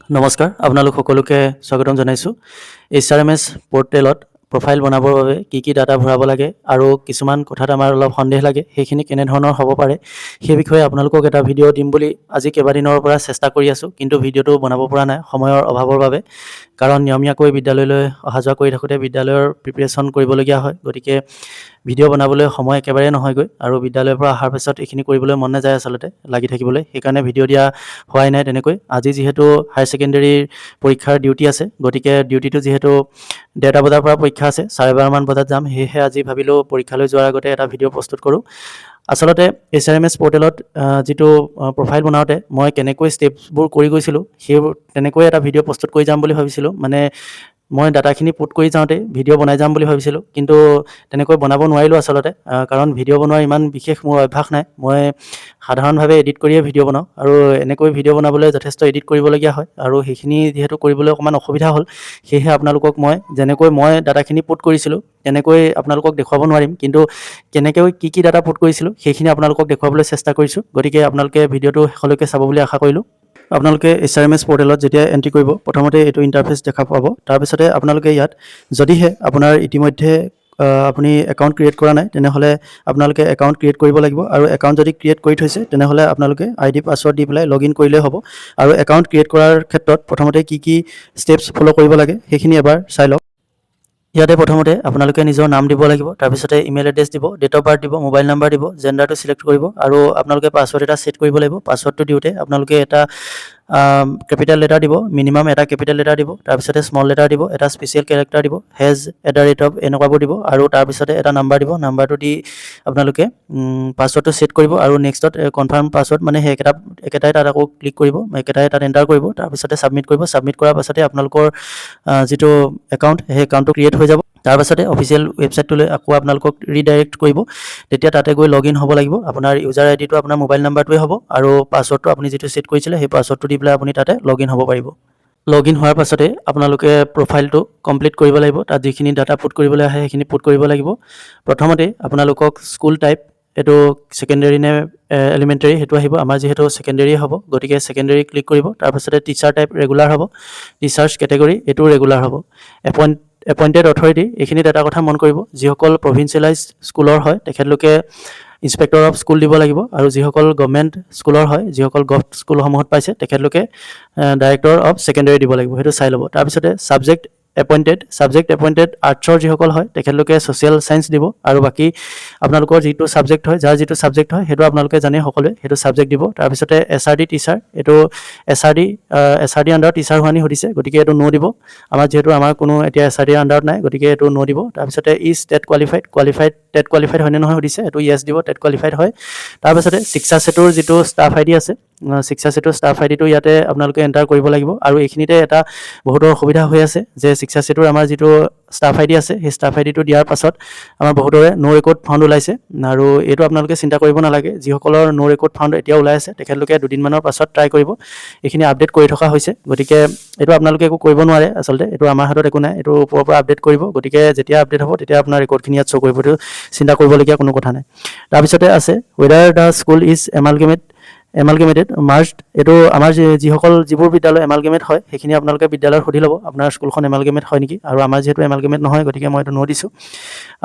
নমস্কাৰ আপোনালোক সকলোকে স্বাগতম জনাইছোঁ HRMS পৰ্টেলত প্ৰফাইল বনাবৰ বাবে কি ডাটা ভৰাব লাগে আৰু কিছুমান কথাত আমাৰ অলপ সন্দেহ লাগে সেইখিনি কেনেধৰণৰ হ'ব পাৰে সেই বিষয়ে আপোনালোকক এটা ভিডিঅ' দিম বুলি আজি কেইবাদিনৰ পৰা চেষ্টা কৰি আছোঁ কিন্তু ভিডিঅ'টো বনাব পৰা নাই সময়ৰ অভাৱৰ বাবে কাৰণ নিয়মীয়াকৈ বিদ্যালয়লৈ অহা যোৱা কৰি থাকোঁতে বিদ্যালয়ৰ প্ৰিপেৰেশ্যন কৰিবলগীয়া হয় গতিকে ভিডিঅ' বনাবলৈ সময় একেবাৰে নহয়গৈ আৰু বিদ্যালয়ৰ পৰা অহাৰ পিছত এইখিনি কৰিবলৈ মন নাযায় আচলতে লাগি থাকিবলৈ সেইকাৰণে ভিডিঅ' দিয়া হোৱাই নাই তেনেকৈ আজি যিহেতু হায়াৰ ছেকেণ্ডেৰীৰ পৰীক্ষাৰ ডিউটি আছে গতিকে ডিউটিটো যিহেতু 1:30 বজাৰ পৰা পৰীক্ষা আছে 12:30 বজাত যাম সেয়েহে আজি ভাবিলোঁ পৰীক্ষালৈ যোৱাৰ আগতে এটা ভিডিঅ' প্ৰস্তুত কৰোঁ আচলতে HRMS পৰ্টেলত যিটো প্ৰফাইল বনাওঁতে মই কেনেকৈ ষ্টেপছবোৰ কৰি গৈছিলোঁ সেইবোৰ তেনেকৈ এটা ভিডিঅ' প্ৰস্তুত কৰি যাম বুলি ভাবিছিলোঁ মানে মই ডাটাখিনি পুট কৰি যাওঁতে ভিডিঅ' বনাই যাম বুলি ভাবিছিলোঁ কিন্তু তেনেকৈ বনাব নোৱাৰিলোঁ আচলতে কাৰণ ভিডিঅ' বনোৱাৰ ইমান বিশেষ মোৰ অভ্যাস নাই মই সাধাৰণভাৱে এডিট কৰিয়ে ভিডিঅ' বনাওঁ আৰু এনেকৈ ভিডিঅ' বনাবলৈ যথেষ্ট এডিট কৰিবলগীয়া হয় আৰু সেইখিনি যিহেতু কৰিবলৈ অকণমান অসুবিধা হ'ল সেয়েহে আপোনালোকক মই যেনেকৈ মই ডাটাখিনি পুট কৰিছিলোঁ তেনেকৈ আপোনালোকক দেখুৱাব নোৱাৰিম কিন্তু কেনেকৈ কি ডাটা পুট কৰিছিলোঁ সেইখিনি আপোনালোকক দেখুৱাবলৈ চেষ্টা কৰিছোঁ গতিকে আপোনালোকে ভিডিঅ'টো শেষলৈকে চাব বুলি আশা কৰিলোঁ আপোনালোকে HRMS পৰ্টেলত যেতিয়া এণ্ট্ৰি কৰিব প্ৰথমতে এইটো ইণ্টাৰফেচ দেখা পাব তাৰপিছতে আপোনালোকে ইয়াত যদিহে আপোনাৰ ইতিমধ্যে আপুনি একাউণ্ট ক্ৰিয়েট কৰা নাই তেনেহ'লে আপোনালোকে একাউণ্ট ক্ৰিয়েট কৰিব লাগিব আৰু একাউণ্ট যদি ক্ৰিয়েট কৰি থৈছে তেনেহ'লে আপোনালোকে ID পাছৱৰ্ড দি পেলাই লগ ইন কৰিলেই হ'ব আৰু একাউণ্ট ক্ৰিয়েট কৰাৰ ক্ষেত্ৰত প্ৰথমতে কি ষ্টেপছ ফ'ল' কৰিব লাগে সেইখিনি এবাৰ চাই লওক ইয়াতে প্ৰথমতে আপোনালোকে নিজৰ নাম দিব লাগিব তাৰপিছতে ইমেইল এড্ৰেছ দিব ডেট অফ বাৰ্থ দিব মোবাইল নাম্বাৰ দিব জেণ্ডাৰটো চিলেক্ট কৰিব আৰু আপোনালোকে পাছৱৰ্ড এটা ছেট কৰিব লাগিব পাছৱৰ্ডটো দিওঁতে আপোনালোকে এটা কেপিটেল লেটাৰ দিব মিনিমাম এটা কেপিটেল লেটাৰ দিব তাৰপিছতে স্মল লেটাৰ দিব এটা স্পেচিয়েল কেৰেক্টাৰ দিব @ এনেকুৱাবোৰ দিব আৰু তাৰপিছতে এটা নাম্বাৰ দিব নাম্বাৰটো দি আপোনালোকে পাছৱৰ্ডটো ছেট কৰিব আৰু নেক্সটত কনফাৰ্ম পাছৱৰ্ড মানে সেই একেটাই তাত আকৌ ক্লিক কৰিব একেটাই তাত এণ্টাৰ কৰিব তাৰপিছতে ছাবমিট কৰিব ছাবমিট কৰাৰ পাছতে আপোনালোকৰ যিটো একাউণ্ট সেই একাউণ্টটো ক্ৰিয়েট হৈ যাব তাৰপাছতে অফিচিয়েল ৱেবছাইটটোলৈ আকৌ আপোনালোকক ৰিডাইৰেক্ট কৰিব তেতিয়া তাতে গৈ লগ ইন হ'ব লাগিব আপোনাৰ ইউজাৰ আইডিটো আপোনাৰ মোবাইল নাম্বাৰটোৱে হ'ব আৰু পাছৱৰ্ডটো আপুনি যিটো ছেট কৰিছিলে সেই পাছৱৰ্ডটো দি পেলাই আপুনি তাতে লগ ইন হ'ব পাৰিব লগ ইন হোৱাৰ পাছতে আপোনালোকে প্ৰফাইলটো কমপ্লিট কৰিব লাগিব তাত যিখিনি ডাটা পুট কৰিবলৈ আহে সেইখিনি পুট কৰিব লাগিব প্ৰথমতে আপোনালোকক স্কুল টাইপ এইটো ছেকেণ্ডেৰী নে এলিমেণ্টেৰী সেইটো আহিব আমাৰ যিহেতু ছেকেণ্ডেৰী হ'ব গতিকে ছেকেণ্ডেৰী ক্লিক কৰিব তাৰপিছতে টিচাৰ টাইপ ৰেগুলাৰ হ'ব টিচাৰ্ছ কেটেগৰী এইটো ৰেগুলাৰ হ'ব এপইণ্টেড অথৰিটি এইখিনিত এটা কথা মন কৰিব যিসকল প্ৰভিঞ্চিয়েলাইজ স্কুলৰ হয় তেখেতলোকে ইনস্পেক্টৰ অফ স্কুল দিব লাগিব আৰু যিসকল গভৰ্ণমেণ্ট স্কুলৰ হয় যিসকল গভৰ্ণমেণ্ট স্কুলসমূহত পাইছে তেখেতলোকে ডাইৰেক্টৰ অফ ছেকেণ্ডেৰী দিব লাগিব সেইটো চাই ল'ব তাৰপিছতে ছাবজেক্ট এপইণ্টেড আৰ্টছৰ যিসকল হয় তেখেতলোকে ছ'চিয়েল ছায়েন্স দিব আৰু বাকী আপোনালোকৰ যিটো ছাবজেক্ট হয় যাৰ যিটো ছাবজেক্ট হয় সেইটো আপোনালোকে জানে সকলোৱে সেইটো ছাবজেক্ট দিব তাৰপিছতে SRD টিচাৰ এইটো SRD আণ্ডাৰ টিচাৰ হোৱানি সুধিছে গতিকে এইটো ন' দিব আমাৰ কোনো এতিয়া SRD আণ্ডাৰত নাই গতিকে এইটো ন' দিব তাৰপিছতে টেট কোৱালিফাইড হয়নে নহয় সুধিছে এইটো য়েছ দিব টেট কোৱালিফাইড হয় তাৰপিছতে শিক্ষা সেতুৰ যিটো ষ্টাফ ID আছে শিক্ষা সেতুৰ ষ্টাফ IDটো ইয়াতে আপোনালোকে এণ্টাৰ কৰিব লাগিব আৰু এইখিনিতে এটা বহুতৰ অসুবিধা হৈ আছে যে শিক্ষা সেতুৰ আমাৰ যিটো ষ্টাফ ID আছে সেই ষ্টাফ IDটো দিয়াৰ পাছত আমাৰ বহুতৰে ন' ৰেকৰ্ড ফাউণ্ড ওলাইছে আৰু এইটো আপোনালোকে চিন্তা কৰিব নালাগে যিসকলৰ ন' ৰেকৰ্ড ফাউণ্ড এতিয়া ওলাই আছে তেখেতলোকে দুদিনমানৰ পাছত ট্ৰাই কৰিব এইখিনি আপডেট কৰি থকা হৈছে গতিকে এইটো আপোনালোকে একো কৰিব নোৱাৰে আচলতে এইটো আমাৰ হাতত একো নাই এইটো ওপৰৰ পৰা আপডেট কৰিব গতিকে যেতিয়া আপডেট হ'ব তেতিয়া আপোনাৰ ৰেকৰ্ডখিনি ইয়াত শ্ব' কৰিব এইটো চিন্তা কৰিবলগীয়া কোনো কথা নাই তাৰপিছতে আছে whether the school is amalgamated merged এইটো আমাৰ যিবোৰ বিদ্যালয় এমালগেমেট হয় সেইখিনি আপোনালোকে বিদ্যালয়ত সুধি ল'ব আপোনাৰ স্কুলখন এমালগেমেট হয় নেকি আৰু আমাৰ যিহেতু এমালগেমেট নহয় গতিকে মই এইটো ন' দিছোঁ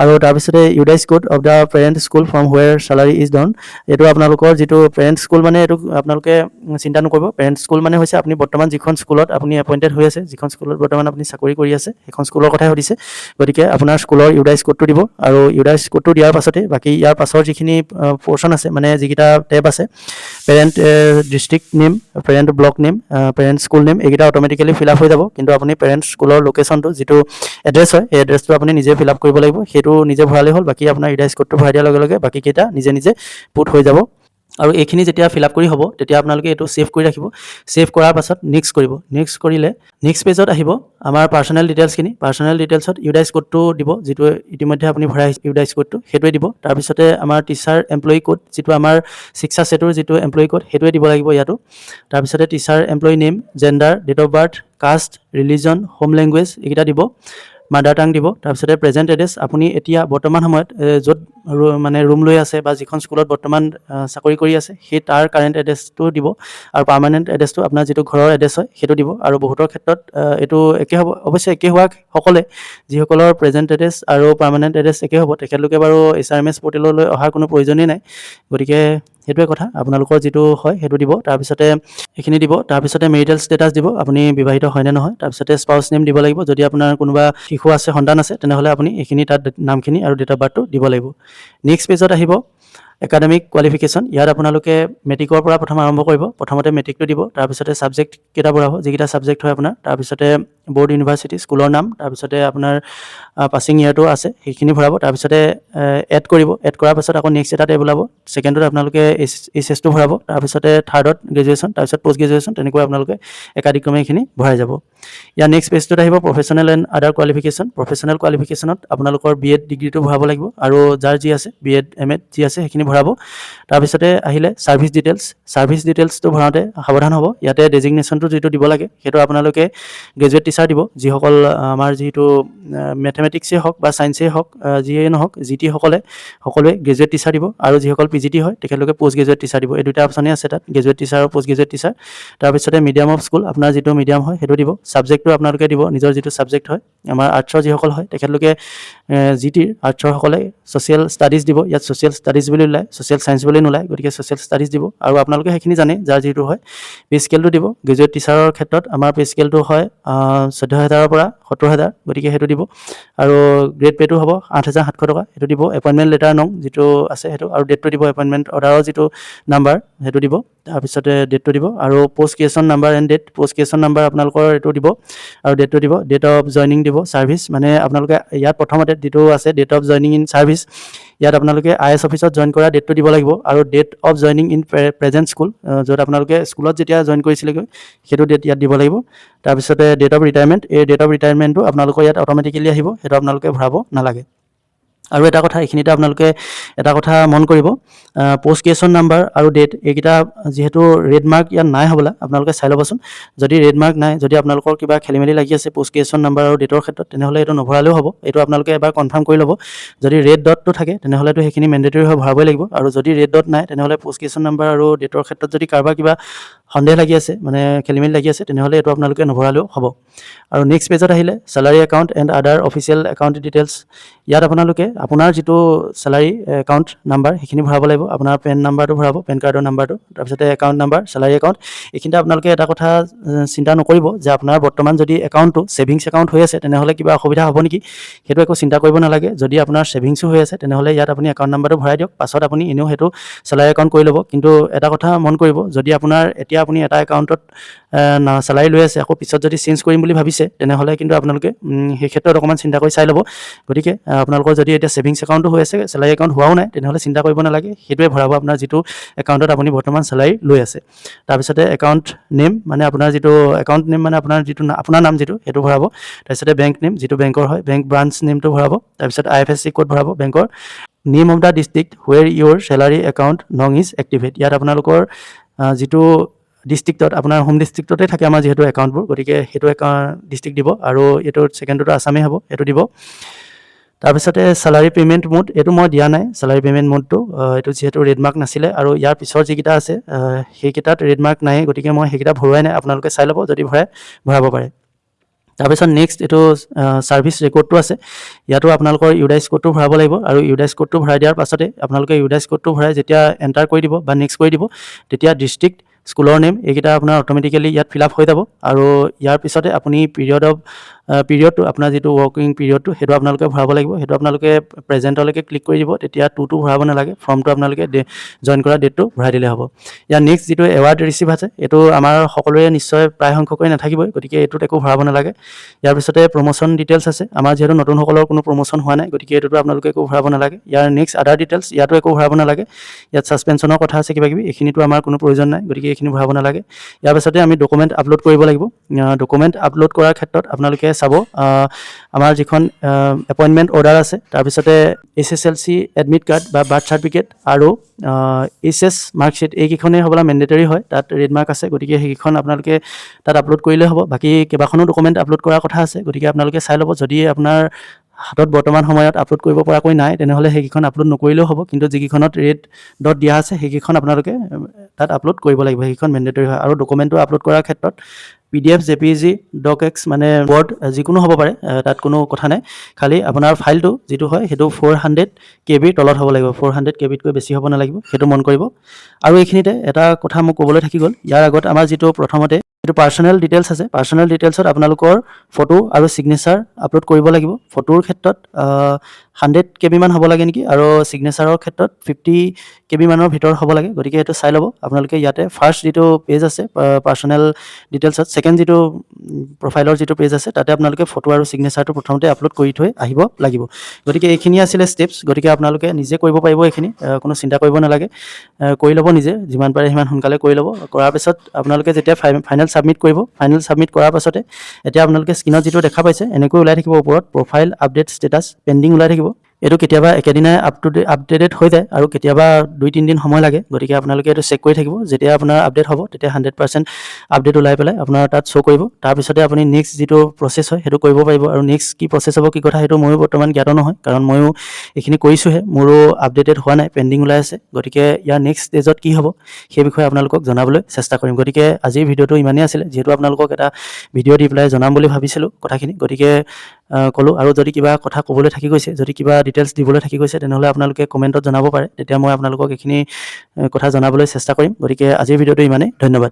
আৰু তাৰপিছতে UDISE code of the parent school from where salary is drawn এইটো আপোনালোকৰ যিটো পেৰেণ্ট স্কুল মানে এইটো আপোনালোকে চিন্তা নকৰিব পেৰেণ্ট স্কুল মানে হৈছে আপুনি বৰ্তমান যিখন স্কুলত আপুনি এপইণ্টেড হৈ আছে যিখন স্কুলত বৰ্তমান আপুনি চাকৰি কৰি আছে সেইখন স্কুলৰ কথাই সুধিছে গতিকে আপোনাৰ স্কুলৰ ইউডাইজ কোডটো দিব আৰু ইউডাইজ কোডটো দিয়াৰ পাছতে বাকী ইয়াৰ পাছৰ যিখিনি পৰ্চন আছে মানে যিকেইটা টেব আছে parent district name parent block name parent school name এইকেইটা অট'মেটিকেলি ফিল আপ হৈ যাব কিন্তু আপুনি পেৰেণ্ট স্কুলৰ লোকেশ্যনটো যিটো এড্ৰেছ হয় সেই এড্ৰেছটো আপুনি নিজে ফিল আপ কৰিব লাগিব সেইটো নিজে ভৰালেই হ'ল বাকী আপোনাৰ ইউডাইজ কোডটো ভৰাই দিয়াৰ লগে লগে বাকীকেইটা নিজে পুট হৈ যাব আৰু এইখিনি যেতিয়া ফিল আপ কৰি হ'ব তেতিয়া আপোনালোকে এইটো ছেভ কৰি ৰাখিব ছেভ কৰাৰ পাছত নেক্সট কৰিব নেক্সট কৰিলে নেক্সট পেজত আহিব আমাৰ পাৰ্চনেল ডিটেইলছত ইউডাইজ কোডটো দিব যিটো ইতিমধ্যে আপুনি ভৰাই ইউডাইজ কোডটো সেইটোৱে দিব তাৰপিছতে আমাৰ টিচাৰ এমপ্লয়ী কোড যিটো আমাৰ শিক্ষা সেতুৰ যিটো এমপ্লয়ী কোড সেইটোৱে দিব লাগিব ইয়াতো তাৰপিছতে teacher employee name gender date of birth caste religion home language এইকেইটা দিব মাদাৰ টাং দিব। তাৰপিছতে প্ৰেজেণ্ট এড্ৰেছ, আপুনি এতিয়া বৰ্তমান সময়ত য'ত মানে ৰুম লৈ আছে বা যিখন স্কুলত বৰ্তমান চাকৰি কৰি আছে সেই তাৰ কাৰেণ্ট এড্ৰেছটো দিব। আৰু পাৰ্মানেণ্ট এড্ৰেছটো আপোনাৰ যিটো ঘৰৰ এড্ৰেছ হয় সেইটো দিব। আৰু বহুতৰ ক্ষেত্ৰত এইটো একে হ'ব, অৱশ্যে একে হোৱা সকলে যিসকলৰ প্ৰেজেণ্ট এড্ৰেছ আৰু পাৰ্মানেণ্ট এড্ৰেছ একে হ'ব তেখেতলোকে বাৰু HRMS পৰ্টেললৈ অহাৰ কোনো প্ৰয়োজনেই নাই। গতিকে সেইটোৱে কথা, আপোনালোকৰ যিটো হয় সেইটো দিব। তাৰপিছতে এইখিনি দিব। তাৰপিছতে মেৰিটেল ষ্টেটাছ দিব, আপুনি বিবাহিত হয় নে নহয়। তাৰপিছতে স্পাউচ নেম দিব লাগিব, যদি আপোনাৰ কোনোবা শিশু আছে, সন্তান আছে, তেনেহ'লে আপুনি এইখিনি তাত নামখিনি আৰু ডেট অফ বাৰ্থটো দিব লাগিব। নেক্সট পেজত আহিব একাডেমিক কোৱালিফিকেশ্যন। ইয়াত আপোনালোকে মেট্ৰিকৰ পৰা প্ৰথম আৰম্ভ কৰিব। প্ৰথমতে মেট্ৰিকটো দিব, তাৰপিছতে ছাবজেক্ট কেইটা ভৰাব, যিকেইটা ছাবজেক্ট হয় আপোনাৰ, তাৰপিছতে বৰ্ড, ইউনিভাৰ্চিটি, স্কুলৰ নাম, তাৰপিছতে আপোনাৰ পাছিং ইয়াৰটো আছে সেইখিনি ভৰাব। তাৰপিছতে এড কৰিব। এড কৰাৰ পাছত আকৌ নেক্সট এটা টেব ওলাব। ছেকেণ্ডত আপোনালোকে এইচএছটো ভৰাব, তাৰপিছতে থাৰ্ডত গ্ৰেজুৱেশ্যন, তাৰপিছত পষ্ট গ্ৰেজুৱেশ্যন, তেনেকৈ আপোনালোকে একাদিক্ৰমে এইখিনি ভৰাই যাব। ইয়াৰ নেক্সট পেজটোত আহিব professional and other qualification. Professional কোৱালিফিকেশ্যনত আপোনালোকৰ BEd ডিগ্ৰীটো ভৰাব লাগিব, আৰু যাৰ যি আছে BEd MAd যি আছে সেইখিনি ভৰাব। তাৰপিছতে আহিলে ছাৰ্ভিচ ডিটেইলছ। ছাৰ্ভিচ ডিটেইলছটো ভৰাওঁতে সাৱধান হ'ব, ইয়াতে ডেজিগনেশ্যনটো যিটো দিব লাগে সেইটো আপোনালোকে গ্ৰেজুৱেট টিচাৰ দিব। যিসকল আমাৰ যিটো মেথমেটিক্সেই হওক বা ছায়েন্সেই হওক, যিয়েই নহওক, GT সকলোৱে গ্ৰেজুৱেট টিচাৰ দিব। আৰু যিসকল PGT হয় তেখেতলোকে পষ্ট গ্ৰেজুৱেট টিচাৰ দিব। এই দুটা অপশ্যনেই আছে তাত, গ্ৰেজুৱেট টিচাৰ আৰু পষ্ট গ্ৰেজুৱেট টিচাৰ। তাৰপিছতে মিডিয়াম অফ স্কুল, আপোনাৰ যিটো মিডিয়াম হয় সেইটো দিব। ছাবজেক্টটো আপোনালোকে দিব নিজৰ যিটো ছাবজেক্ট হয়। আমাৰ আৰ্টছৰ যিসকল হয় তেখেতলোকে GTৰ আৰ্টছৰ সকলে ছ'চিয়েল ষ্টাডিজ দিব। ইয়াত ছ'চিয়েল ষ্টাডিজ বুলি ওলায়, ছ'চিয়েল ছায়েন্স বুলি নোলায়, গতিকে ছ'চিয়েল ষ্টাডিজ দিব। আৰু আপোনালোকে সেইখিনি জানে যাৰ যিটো হয়। পে স্কেলটো দিব। গ্ৰেজুৱেট টিচাৰৰ ক্ষেত্ৰত আমাৰ পে স্কেলটো হয় 14,000 পৰা 70,000, গতিকে সেইটো দিব। আৰু গ্ৰেড পে'টো হ'ব 8,700 টকা, সেইটো দিব। এপইণ্টমেণ্ট লেটাৰ নং যিটো আছে সেইটো, আৰু ডেটটো দিব। এপইণ্টমেণ্ট অৰ্ডাৰৰ যিটো নাম্বাৰ সেইটো দিব, তাৰপিছতে ডেটটো দিব। আৰু post graduation number and date, post graduation number আপোনালোকৰ এইটো দিব আৰু ডেটটো দিব। ডেট অফ জইনিং দিব, ছাৰ্ভিচ মানে আপোনালোকে ইয়াত প্ৰথমতে যিটো আছে date of joining in service, ইয়াত আপোনালোকে IS অফিচত জইন কৰা ডেটটো দিব লাগিব। আৰু date of joining in present school, য'ত আপোনালোকে স্কুলত যেতিয়া জইন কৰিছিলেগৈ সেইটো ডেট ইয়াত দিব লাগিব। তাৰপিছতে ডেট অফ ৰিটায়াৰমেণ্ট, এই ডেট অফ ৰিটায়াৰমেণ্টটো আপোনালোকৰ ইয়াত অট'মেটিকেলি আহিব, সেইটো আপোনালোকে ভৰাব নালাগে। আৰু এটা কথা, এইখিনিতে আপোনালোকে এটা কথা মন কৰিব, পষ্ট গ্ৰেজুৱেশ্যন নাম্বাৰ আৰু ডেট এইকেইটা যিহেতু ৰেড মাৰ্ক ইয়াত নাই হ'বলা, আপোনালোকে চাই ল'বচোন। যদি ৰেড মাৰ্ক নাই, যদি আপোনালোকৰ কিবা খেলিমেলি লাগি আছে পষ্ট গ্ৰেজুৱেশ্যন নাম্বাৰ আৰু ডেটৰ ক্ষেত্ৰত, তেনেহ'লে এইটো নভৰালেও হ'ব। এইটো আপোনালোকে এবাৰ কনফাৰ্ম কৰি ল'ব। যদি ৰেড ডটটো থাকে তেনেহ'লেতো সেইখিনি মেণ্ডেটৰী হৈ ভৰাবই লাগিব। আৰু যদি ৰেড ডট নাই তেনেহ'লে পষ্ট গ্ৰেজুৱেশ্যন নাম্বাৰ আৰু ডেটৰ ক্ষেত্ৰত যদি কাৰোবাৰ কিবা সন্দেহ লাগি আছে, মানে খেলিমেলি লাগি আছে, তেনেহ'লে এইটো আপোনালোকে নভৰালেও হ'ব। আৰু নেক্সট পেজত আহিলে salary account and other official account details. ইয়াত আপোনালোকে আপোনাৰ যিটো চেলাৰী একাউণ্ট নাম্বাৰ সেইখিনি ভৰাব লাগিব। আপোনাৰ পেন নাম্বাৰটো ভৰাব, পেন কাৰ্ডৰ নাম্বাৰটো, তাৰপিছতে একাউণ্ট নাম্বাৰ, চেলাৰী একাউণ্ট। এইখিনিতে আপোনালোকে এটা কথা চিন্তা নকৰিব যে আপোনাৰ বৰ্তমান যদি একাউণ্টটো ছেভিংছ একাউণ্ট হৈ আছে তেনেহ'লে কিবা অসুবিধা হ'ব নেকি, সেইটো একো চিন্তা কৰিব নালাগে। যদি আপোনাৰ ছেভিংছো হৈ আছে তেনেহ'লে ইয়াত আপুনি একাউণ্ট নাম্বাৰটো ভৰাই দিয়ক, পাছত আপুনি এনেও সেইটো চেলাৰী একাউণ্ট কৰি ল'ব। কিন্তু এটা কথা মন কৰিব, যদি আপোনাৰ এতিয়া আপুনি এটা একাউণ্টত চেলাৰী লৈ আছে, আকৌ পিছত যদি চেঞ্জ কৰিম বুলি ভাবিছে তেনেহ'লে কিন্তু আপোনালোকে সেই ক্ষেত্ৰত অকণমান চিন্তা কৰি চাই ল'ব। গতিকে আপোনালোকৰ যদি এতিয়া ছেভিংছ একাউণ্টটো হৈ আছে, চেলাৰী একাউণ্ট হোৱাও নাই, তেনেহ'লে চিন্তা কৰিব নালাগে, সেইটোৱে ভৰাব আপোনাৰ যিটো একাউণ্টত আপুনি বৰ্তমান চেলাৰী লৈ আছে। তাৰপিছতে একাউণ্ট নেম, মানে আপোনাৰ যিটো একাউণ্ট নেম মানে আপোনাৰ যিটো আপোনাৰ নাম যিটো সেইটো ভৰাব। তাৰপিছতে বেংক নেম, যিটো বেংকৰ হয়, বেংক ব্ৰাঞ্চ নেমটো ভৰাব। তাৰপিছত IFSC কোড ভৰাব বেংকৰ। Name of the district where your salary account নং ইজ এক্টিভেট। ইয়াত আপোনালোকৰ যিটো ডিষ্ট্ৰিক্টত, আপোনাৰ হোম ডিষ্ট্ৰিক্টতে থাকে আমাৰ যিহেতু একাউণ্টবোৰ, গতিকে সেইটো ডিষ্ট্ৰিক্ট দিব। আৰু এইটো ছেকেণ্ডটো আছামেই হ'ব, এইটো দিব। তাৰপিছতে চেলাৰী পে'মেণ্ট মোড, এইটো মই দিয়া নাই চেলাৰী পে'মেণ্ট মোডটো, এইটো যিহেতু ৰেড মাৰ্ক নাছিলে। আৰু ইয়াৰ পিছৰ যিকেইটা আছে সেইকেইটাত ৰেড মাৰ্ক নাই, গতিকে মই সেইকেইটা ভৰোৱাই নাই। আপোনালোকে চাই ল'ব, যদি ভৰাব পাৰে। তাৰপিছত নেক্সট এইটো ছাৰ্ভিচ ৰেকৰ্ডটো আছে, ইয়াতো আপোনালোকৰ ইউডাইচ কোডটো ভৰাব লাগিব। আৰু ইউডাইচ কোডটো ভৰাই দিয়াৰ পাছতে আপোনালোকে ইউডাইচ কোডটো ভৰাই যেতিয়া এণ্টাৰ কৰি দিব বা নেক্সট কৰি দিব, তেতিয়া ডিষ্ট্ৰিক্ট, স্কুলৰ নেম এইকেইটা আপোনাৰ অট'মেটিকেলি ইয়াত ফিল আপ হৈ যাব। আৰু ইয়াৰ পিছতে আপুনি পিৰিয়ডটো, আপোনাৰ যিটো ৱৰ্কিং পিৰিয়ডটো সেইটো আপোনালোকে ভৰাব লাগিব। সেইটো আপোনালোকে প্ৰেজেণ্টলৈকে ক্লিক কৰি দিব, তেতিয়া টুটো ভৰাব নালাগে, ফৰ্মটো আপোনালোকে জইন কৰা ডেটটো ভৰাই দিলে হ'ব। ইয়াৰ নেক্সট যিটো এৱাৰ্ড ৰিচিভ আছে, এইটো আমাৰ সকলোৰে নিশ্চয় প্ৰায় সংখ্যকৰে নাথাকিবই, গতিকে এইটোত একো ভৰাব নালাগে। ইয়াৰ পিছতে প্ৰমোশ্যন ডিটেইলছ আছে, আমাৰ যিহেতু নতুনসকলৰ কোনো প্ৰমোশ্যন হোৱা নাই, গতিকে এইটোতো আপোনালোকে একো ভৰাব নালাগে। ইয়াৰ নেক্সট আদাৰ ডিটেইলছ, ইয়াতো একো ভৰাব নালাগে। ইয়াত ছাছপেনশ্যনৰ কথা আছে কিবাকিবি, এইখিনিতো আমাৰ কোনো প্ৰয়োজন নাই, গতিকে এইখিনি ভৰাব নালাগে। ইয়াৰ পিছতে আমি ডকুমেণ্ট আপলোড কৰিব লাগিব। ডকুমেণ্ট আপলোড কৰাৰ ক্ষেত্ৰত আপোনালোকে চাব আমাৰ যিখন এপইণ্টমেণ্ট অৰ্ডাৰ আছে তাৰপিছতে SSLC এডমিট কাৰ্ড বা বাৰ্থ চাৰ্টিফিকেট আৰু HS মাৰ্কশ্বিট এইকেইখনেই হ'বলা মেণ্ডেটৰী হয় তাত ৰেড মাৰ্ক আছে গতিকে সেইকেইখন আপোনালোকে তাত আপলোড কৰিলে হ'ব বাকী কেইবাখনো ডকুমেণ্ট আপলোড কৰাৰ কথা আছে গতিকে আপোনালোকে চাই ল'ব যদি আপোনাৰ হাতত বৰ্তমান সময়ত আপলোড কৰিব পৰাকৈ নাই তেনেহ'লে সেইকেইখন আপলোড নকৰিলেও হ'ব কিন্তু যিকেইখনত ৰেড ডট দিয়া আছে সেইকেইখন আপোনালোকে তাত আপলোড কৰিব লাগিব সেইকেইখন মেণ্ডেটৰী হয় আৰু ডকুমেণ্টটো আপলোড কৰাৰ ক্ষেত্ৰত PDF JPG DocX মানে ৱৰ্ড যিকোনো হ'ব পাৰে তাত কোনো কথা নাই খালি আপোনাৰ ফাইলটো যিটো হয় সেইটো 400 KB তলত হ'ব লাগিব 400 KBতকৈ বেছি হ'ব নালাগিব সেইটো মন কৰিব আৰু এইখিনিতে এটা কথা মোক ক'বলৈ থাকি গ'ল ইয়াৰ আগত আমাৰ যিটো প্ৰথমতে যিটো পাৰ্চনেল ডিটেইলছ আছে পাৰ্চনেল ডিটেইলছত আপোনালোকৰ ফটো আৰু ছিগনেচাৰ আপলোড কৰিব লাগিব ফটোৰ ক্ষেত্ৰত 100 KB মান হ'ব লাগে নেকি আৰু ছিগনেচাৰৰ ক্ষেত্ৰত 50 KB মানৰ ভিতৰত হ'ব লাগে গতিকে এইটো চাই ল'ব আপোনালোকে ইয়াতে ফাৰ্ষ্ট যিটো পেজ আছে পাৰ্চনেল ডিটেইলছত ছেকেণ্ড যিটো প্ৰফাইলৰ যিটো পেজ আছে তাতে আপোনালোকে ফটো আৰু ছিগনেচাৰটো প্ৰথমতে আপলোড কৰি থৈ আহিব লাগিব গতিকে এইখিনি আছিলে ষ্টেপছ গতিকে আপোনালোকে নিজে কৰিব পাৰিব এইখিনি কোনো চিন্তা কৰিব নালাগে কৰি ল'ব নিজে যিমান পাৰে সিমান সোনকালে কৰি ল'ব কৰাৰ পিছত আপোনালোকে যেতিয়া ফাইনেল ছাবমিট কৰিব ফাইনেল ছাবমিট কৰাৰ পাছতে এতিয়া আপোনালোকে স্ক্ৰীনত যিটো দেখা পাইছে এনেকৈ ওলাই থাকিব ওপৰত প্ৰফাইল আপডেট ষ্টেটাছ পেণ্ডিং ওলাই থাকিব এইটো কেতিয়াবা একেদিনাই আপডেটেড হৈ যায় আৰু কেতিয়াবা 2-3 দিন সময় লাগে গতিকে আপোনালোকে এইটো চেক কৰি থাকিব যেতিয়া আপোনাৰ আপডেট হ'ব তেতিয়া 100% আপডেট ওলাই পেলাই আপোনাৰ তাত শ্ব' কৰিব তাৰপিছতে আপুনি নেক্সট যিটো প্ৰচেছ হয় সেইটো কৰিব পাৰিব আৰু নেক্সট কি প্ৰচেছ হ'ব কি কথা সেইটো ময়ো বৰ্তমান জ্ঞাত নহয় কাৰণ ময়ো এইখিনি কৰিছোঁহে মোৰো আপডেটেড হোৱা নাই পেণ্ডিং ওলাই আছে গতিকে ইয়াৰ নেক্সট ষ্টেজত কি হ'ব সেই বিষয়ে আপোনালোকক জনাবলৈ চেষ্টা কৰিম গতিকে আজিৰ ভিডিঅ'টো ইমানেই আছিলে যিহেতু আপোনালোকক এটা ভিডিঅ' দি পেলাই জনাম বুলি ভাবিছিলোঁ কথাখিনি গতিকে ক'লোঁ আৰু যদি কিবা কথা ক'বলৈ থাকি গৈছে যদি কিবা ডিটেইলছ দিবলৈ থাকি গৈছে তেনেহ'লে আপোনালোকে কমেণ্টত জনাব পাৰে তেতিয়া মই আপোনালোকক এইখিনি কথা জনাবলৈ চেষ্টা কৰিম গতিকে আজিৰ ভিডিঅ'টো ইমানেই ধন্যবাদ